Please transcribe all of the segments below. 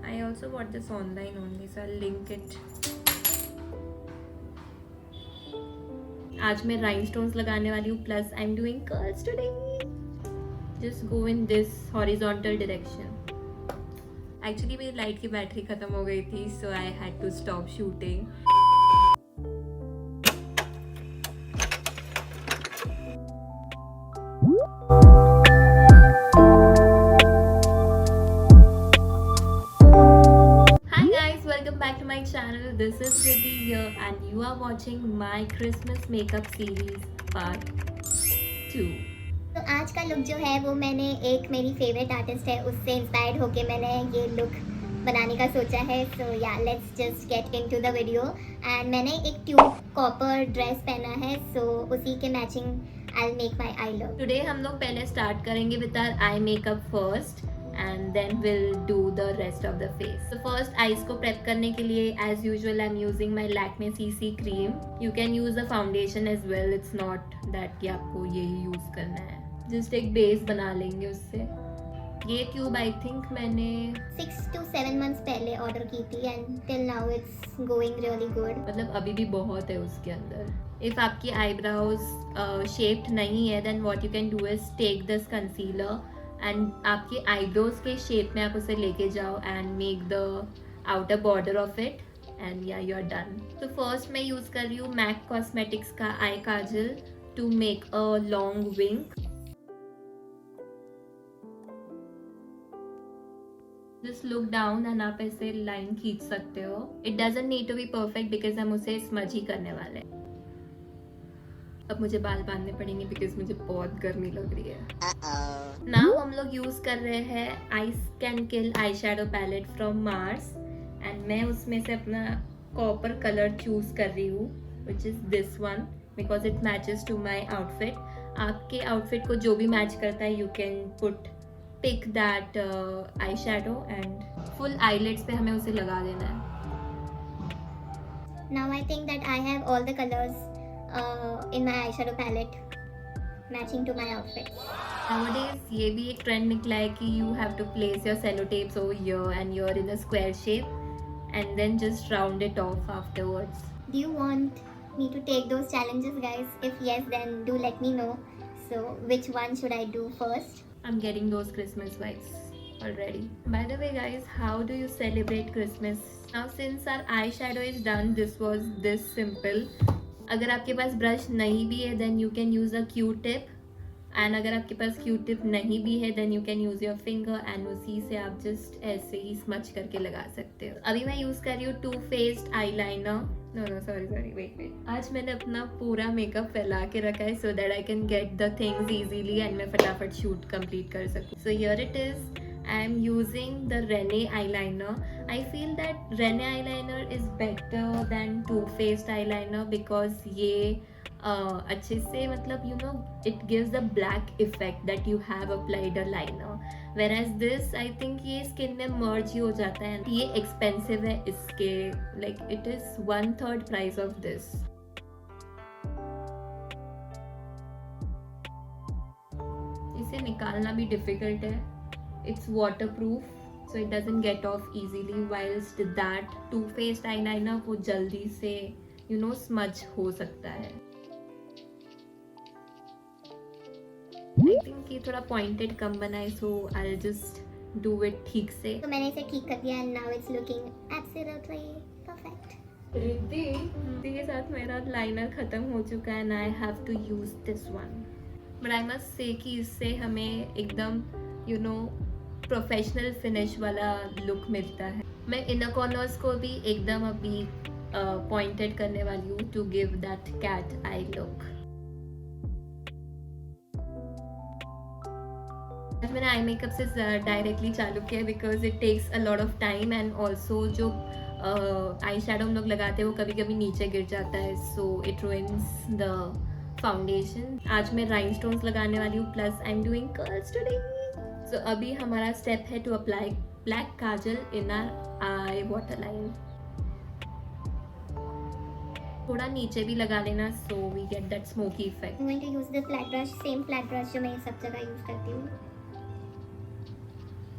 I also bought this online only, so I'll link it. आज मैं rhinestones लगाने वाली हूँ, plus I'm doing curls today. Just go in this horizontal direction. Actually मेरी light की battery खत्म हो गई थी, so I had to stop shooting. Hi guys, welcome back to my channel. This is Riddhi here and you are watching my Christmas makeup series part 2. तो आज का look जो है वो मैंने एक मेरी फेवरेट आर्टिस्ट है उससे इंस्पायर्ड होके मैंने ये लुक बनाने का सोचा है. सो या let's just get into the video. And मैंने एक ट्यूब कॉपर ड्रेस पहना है, सो उसी के matching I make my I look. Today हम लोग पहले start करेंगे with our eye makeup first and then we'll do the rest of the face. So first eyes को prep करने के लिए as usual I'm using my Lakme CC cream. You can use a foundation as well. It's not that कि आपको यही use करना है. Just एक base बना लेंगे उससे. ये ट्यूब आई थिंक मैंने 6 to 7 months पहले ऑर्डर की थी and till now it's going really good. मतलब अभी भी बहुत है उसके अंदर. इफ आपकी आईब्राउज शेप्ड नहीं है then what you can do is take this concealer and आपकी आईब्रोज के शेप में आप उसे लेके जाओ and make the outer border of it and yeah you are done. तो फर्स्ट मैं यूज कर रही हूँ मैक कॉस्मेटिक्स का eye kajal to make a long wing. Just look down and आप ऐसे लाइन खींच सकते हो. It doesn't need to be perfect because हम उसे स्मज ही करने वाले हैं. अब मुझे बाल बांधने पड़ेंगे because मुझे बहुत गर्मी लग रही है. Now हम लोग यूज कर रहे हैं Ice Can Kill eye shadow palette from Mars and मैं उसमें से अपना कॉपर कलर चूज कर रही हूँ which is this one because it matches to my outfit. आपके आउटफिट को जो भी मैच करता है you can pick that eyeshadow and full eyelids पे हमें उसे लगा देना है. Now I think that I have all the colors in my eyeshadow palette matching to my outfit. Nowadays ये भी एक ट्रेंड निकला है कि you have to place your sellotapes over here and you're in a square shape and then just round it off afterwards. Do you want me to take those challenges, guys? If yes, then do let me know. So which one should I do first? I'm getting those Christmas vibes already. By the way guys, how do you celebrate Christmas? Now since our eyeshadow is done, this was this simple. अगर आपके पास brush नहीं भी है then you can use a Q-tip and अगर आपके पास Q-tip नहीं भी है then you can use your finger and उसी से आप just ऐसे ही smudge करके लगा सकते हो. अभी मैं यूज़ कर रही हूँ Too Faced eyeliner. No, sorry, wait. आज मैंने अपना पूरा मेकअप फैला के रखा है so that I can get the things easily and मैं फटाफट शूट कंप्लीट कर सकूँ. So here it is. I am using the Rene eyeliner. I feel that Rene eyeliner is better than Too Faced eyeliner because ये अच्छे से मतलब you know it gives the black effect that you have applied a liner. Whereas this I think ये skin में merge ही हो जाता है. ये expensive है इसके like it is 1/3 price of this. इसे निकालना भी difficult है. It's waterproof so it doesn't get off easily whilst that Too Faced eyeliner वो जल्दी से you know smudge हो सकता है. I think ये थोड़ा pointed कम बना है so I'll just do it ठीक से. तो मैंने इसे ठीक कर दिया and now it's looking absolutely perfect. Riddhi के साथ मेरा लाइनर खत्म हो चुका है and I have to use this one. But I must say कि इससे हमें एकदम you know प्रोफेशनल फिनिश वाला लुक मिलता है. मैं इनर कॉर्नर्स को भी एकदम अभी पॉइंटेड करने वाली हूँ to give that cat eye look. मैंने आई मेकअप से डायरेक्टली चालू किया because it takes a lot of time and also जो आई शैडो हम लोग लगाते हैं वो कभी कभी नीचे गिर जाता है so it ruins the foundation. आज मैं राइनस्टोन्स लगाने वाली हूँ plus I am doing curls today. So अभी हमारा स्टेप है to apply black kajal in our eye water line. थोड़ा नीचे भी लगा लेना so we get that smoky effect. I'm going to use the flat brush, same flat brush जो मैं सब जगह यूज करती हूँ.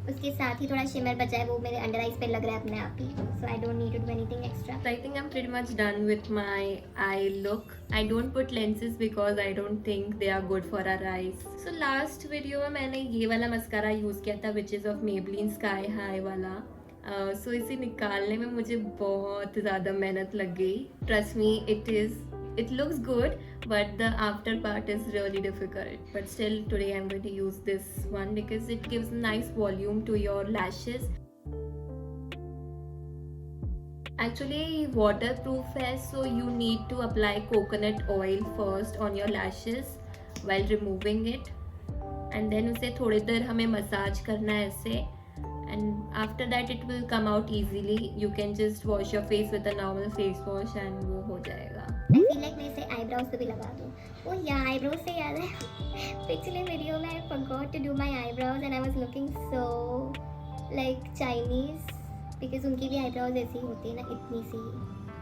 उसके साथ ही थोड़ा शिमर बचा है, वो मेरे अंडर आइज पे लग रहा है अपने आप ही, so I don't need to do anything extra. I think I'm pretty much done with my eye look. I don't put lenses because I don't think they are good for our eyes. So last video में मैंने ये वाला mascara use किया था which is of Maybelline Sky High वाला. So इसे निकालने में मुझे बहुत ज़्यादा मेहनत लग गई. Trust me, it looks good, but the after part is really difficult. But still today I'm going to use this one because it gives nice volume to your lashes. Actually waterproof है, so you need to apply coconut oil first on your lashes while removing it, and then उसे थोड़ी देर हमें massage करना है ऐसे, and after that it will come out easily. You can just wash your face with a normal face wash and वो हो जाएगा. I feel like मैं इसे आईब्रोज पे भी लगा दूँ. ओह या, आईब्रोज से याद है पिछले वीडियो में I forgot to do my eyebrows and I was looking so like Chinese because उनकी भी आईब्रोज ऐसी होती है ना, इतनी सी.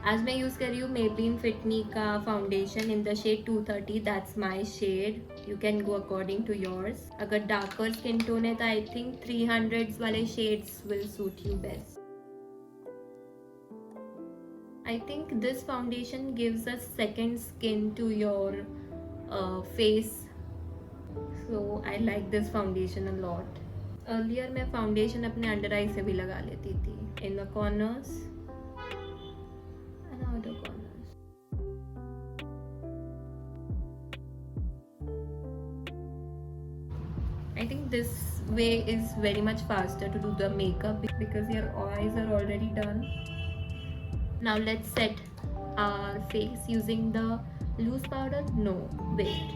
आज मैं यूज़ कर रही हूँ Maybelline Fit Me का foundation in the shade 230. That's my shade. You can go according to yours. अगर डार्कर स्किन टोन है तो आई थिंक 300s वाले shades will suit you best. I think this foundation gives a second skin to your face, so I like this foundation a lot. Earlier मैं foundation अपने under eye से भी लगा लेती थी, in the corners and outer corners. I think this way is very much faster to do the makeup because your eyes are already done. Now let's set our face using the loose powder. No, wait.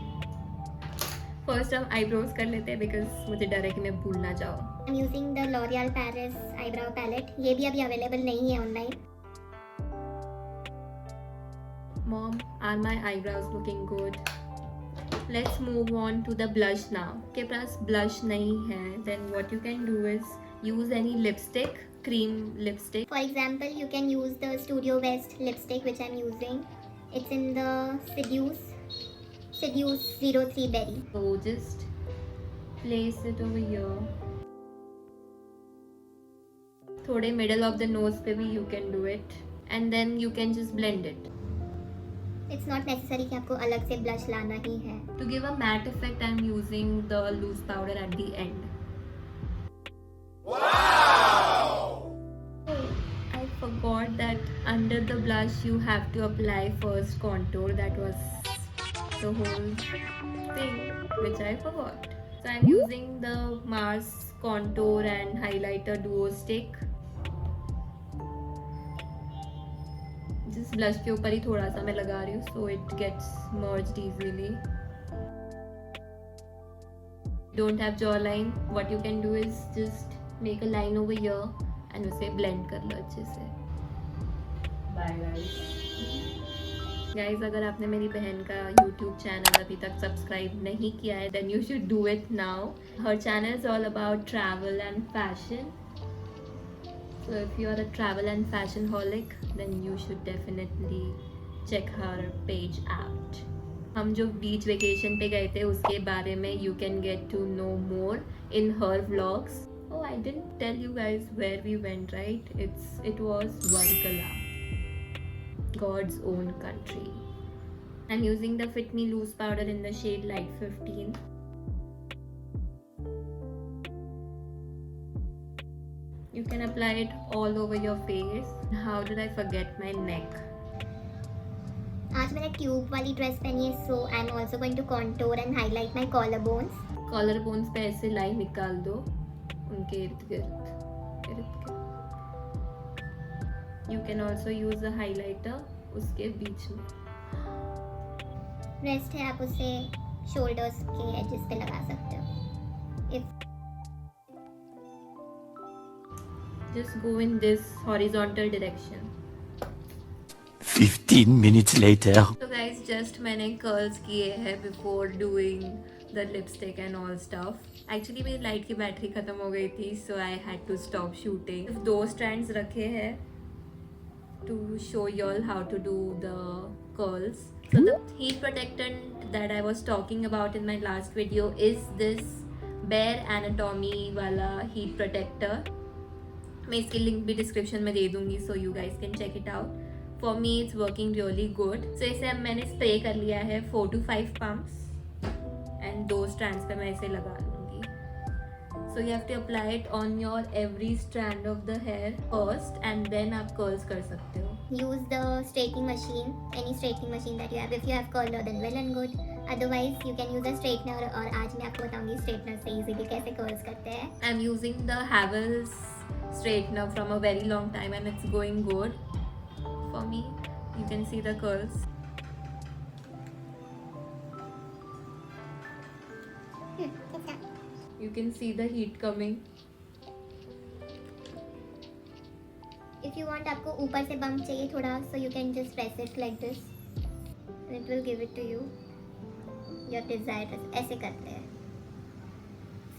First हम eyebrows कर लेते हैं because मुझे डर है कि मैं भूल ना जाऊँ. I'm using the L'Oreal Paris eyebrow palette. ये भी अभी अवेलेबल नहीं है online. Mom, are my eyebrows looking good? Let's move on to the blush now. आपके पास blush नहीं है, then what you can do is use any lipstick, cream lipstick. For example, you can use the Studio West lipstick which I'm using. It's in the Seduce 03 Berry. So just place it over here. थोड़े middle of the nose पे भी you can do it, and then you can just blend it. It's not necessary कि आपको अलग से blush लाना ही है. To give a matte effect, I'm using the loose powder at the end. Wow! Oh, I forgot that under the blush you have to apply first contour. That was the whole thing which I forgot. So I'm using the Mars contour and highlighter duo stick. जिस blush के ऊपर ही थोड़ा सा मैं लगा रही हूँ, so it gets merged easily. Don't have jawline. What you can do is just make a line over here and उसे blend कर लो अच्छे से. Bye guys. Guys, अगर आपने मेरी बहन का YouTube चैनल अभी तक सब्सक्राइब नहीं किया है, then you should do it now. Her channel is all about travel and fashion. So if you are a travel and fashion holic, then you should definitely check her page out. हम जो बीच vacation पे गए थे उसके बारे में you can get to know more in her vlogs. Oh, I didn't tell you guys where we went, right? It was Varkala, God's own country. I'm using the Fit Me loose powder in the shade Light 15. You can apply it all over your face. How did I forget my neck? आज मैंने tube वाली dress पहनी है, so I'm also going to contour and highlight my collarbones. Collarbones पे ऐसे line निकाल दो उनके इर्द गिर्द. You can also use a highlighter उसके बीच में. रेस्ट है, आप उसे शोल्डर्स के एजेस पे लगा सकते हो. Just go in this horizontal direction. 15 minutes later. So guys, just मैंने curls किए हैं before doing the lipstick and all stuff. Actually मेरी लाइट की बैटरी ख़त्म हो गई थी, so I had to stop shooting. सिर्फ 2 strands रखे हैं to show y'all how to do the curls. So the heat protectant that I was talking about in my last video is this bare anatomy वाला heat protector. मैं इसकी link भी description में दे दूंगी, so you guys can check it out. For me it's working really good. So इसे अब मैंने स्प्रे कर लिया है 4 to 5 पम्प्स एंड 2 स्ट्रैंड्स पे मैं इसे लगा लूँगी। So you have to apply it on your every strand of the hair first and then आप कर्ल्स कर सकते हो। Use the straightening machine, any straightening machine that you have. If you have curler, then well and good. Otherwise, you can use a straightener. और आज मैं आपको बताऊंगी straightener से easily कैसे curls करते हैं। I'm using the Havells straightener from a very long time and it's going good for me. You can see the curls. It's done. You can see the heat coming. If you want आपको ऊपर से bump चाहिए थोड़ा, so you can just press it like this and it will give it to you your desired। ऐसे करते हैं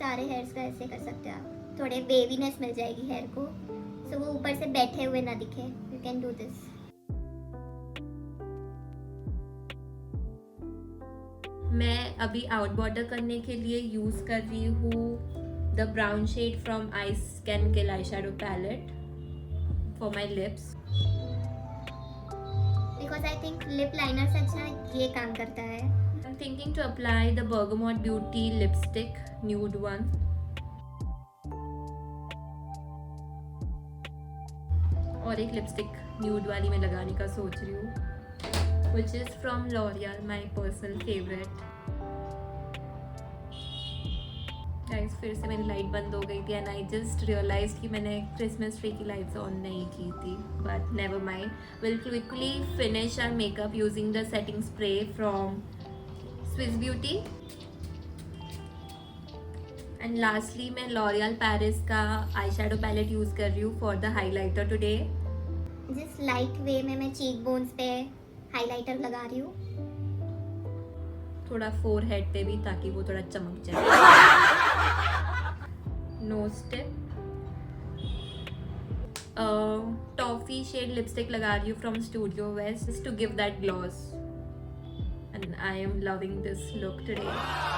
सारे hairs का, ऐसे कर सकते हो आप। थोड़े वेवीनेस मिल जाएगी हेयर को, so वो ऊपर से बैठे हुए ना दिखे। You can do this। मैं अभी आउट बॉर्डर करने के लिए यूज कर रही हूँ the brown shade from Ice Can Kill eye shadow palette for my lips because I think lip liner से अच्छा ये काम करता है। I'm thinking to apply the Bergamot Beauty lipstick nude one और एक लिपस्टिक न्यूड वाली मैं लगाने का सोच रही हूँ which is from L'Oreal, my personal favorite। Guys फिर से मेरी लाइट बंद हो गई थी एंड आई जस्ट रियलाइज कि मैंने क्रिसमस ट्री की लाइट्स ऑन नहीं की थी, but never mind. Will quickly finish our makeup using the setting spray from Swiss Beauty and lastly मैं लॉरियल पेरिस का आई शैडो पैलेट यूज कर रही हूँ फॉर द हाईलाइटर टुडे। जिस लाइट वे में मैं चीक बोन्स पे highlighter लगा रही हूँ, थोड़ा फोरहेड पे भी, ताकि वो थोड़ा चमक जाए। Nose tip toffee shade lipstick लगा रही हूँ from Studio West just to give that gloss and I am loving this look today.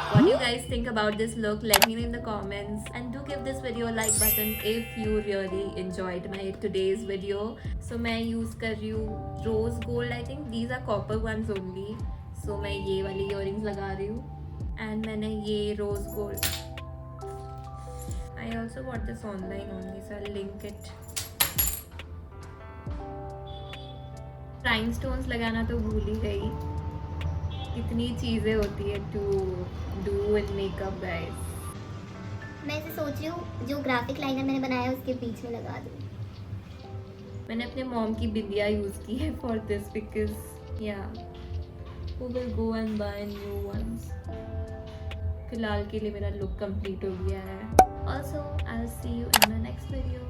What do you guys think about this look? Let me know in the comments and do give this video a like button if you really enjoyed my today's video. So मैं use कर रही हूँ rose gold, I think these are copper ones only. So मैं ये वाली earrings लगा रही हूँ and मैंने ये rose gold, I also bought this online only, so I'll link it. rhinestones लगाना तो भूल ही गई, कितनी चीज़ें होती है to do in makeup guys. मैं इसे सोच रही हूँ जो ग्राफिक लाइनर मैंने बनाया है उसके बीच में लगा दूँ। मैंने अपने मॉम की बिंदिया यूज़ की है for this because yeah we will go and buy new ones. फिलहाल के लिए मेरा लुक कंप्लीट हो गया है। Also I will see you in my next video.